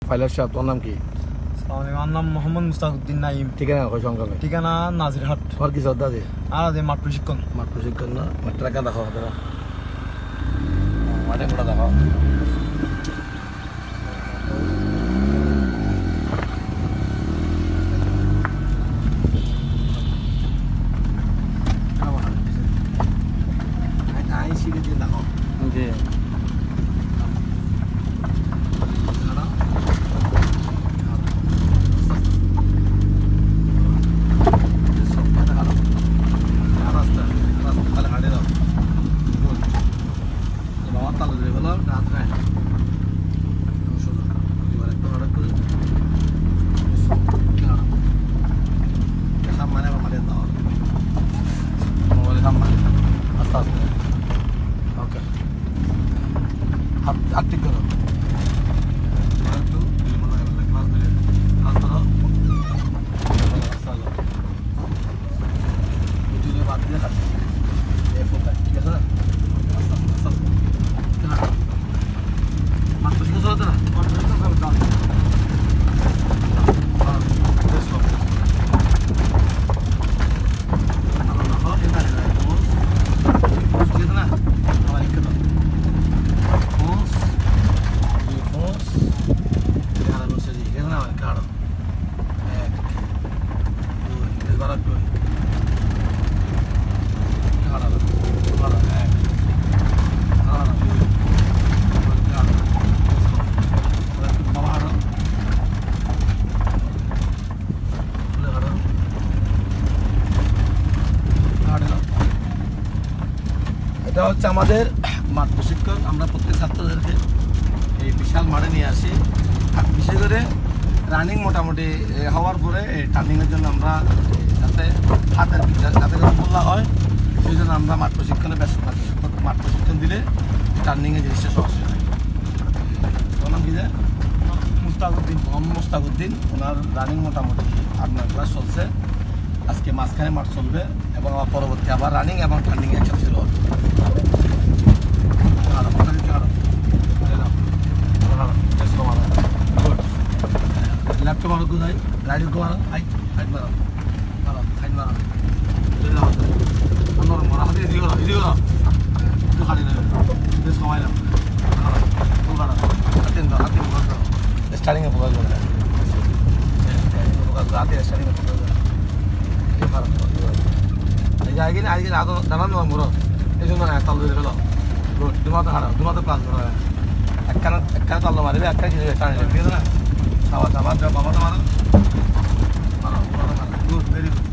Filer সাহেব, তোর নাম কি? আমার নাম মোহাম্মদ মুস্তাকুদ্দিন নাইম। ঠিকানা কই সংগ্রামে? ঠিকানা নাজিরহাট। আর কি শ্রদ্ধা আছে? আর আছে মাঠ প্রশিক্ষণ। মাঠ প্রশিক্ষণ না, মাঠটা রাখা দেখো আপনারা মাঠে ঘোড়া দেখো। জি aktif করো একটু ক্লাস ধরে কাজ করো ভিডিও বাদ দিয়ে কাজ এই ফোকাস ঠিক আছে না মাত্র ঠিক আছে না এটা হচ্ছে আমাদের মাঠ প্রশিক্ষণ। আমরা প্রত্যেক ছাত্রদেরকে এই বিশাল মাঠে নিয়ে আসি, বিশেষ করে রানিং মোটামুটি হওয়ার পরে এই টার্নিংয়ের জন্য আমরা যাতে হাতের যাতে করে বলা হয় সেই জন্য আমরা মাঠ প্রশিক্ষণে ব্যস্ত থাকি। মাঠ প্রশিক্ষণ দিলে টার্নিংয়ের জিনিসটা সহজ হয়। ওর নাম কি যায়? মুস্তাকুদ্দিন, মোহাম্মদ মুস্তাকুদ্দিন। ওনার রানিং মোটামুটি 8-9 ক্লাস চলছে। আজকে মাঝখানে মাঠ চলবে এবং আমার পরবর্তী আবার রানিং এবং টার্নিং একসাথে শুরু হবে। লেফট মারো কোথায়, রাইট মারো, হাইট হাইট মারো, মারো হাইট মারো, নরম মারো, হাতে এদিকে করো, এদিকে করো, একটু হাঁটি নেবে, বেশ কমাইলাম, হাতে ফোকাস করো, স্টার্টিংয়ে ফোকাস করে ফোকাস হাতে স্টার্টিংয়ে ফোকাস করে আগে আদৌ জানান না ঘুরো, এই জন্য তাল ধরে ফেলো, গুড, দুমাতে হারাও, দুমাতে প্লাস করো, একখানে তাল মারবে, একখানে কিছু টানে ঠিক আছে না? খাবার খাবার বাবাটা মারো, মারো, গুড, ভেরি গুড।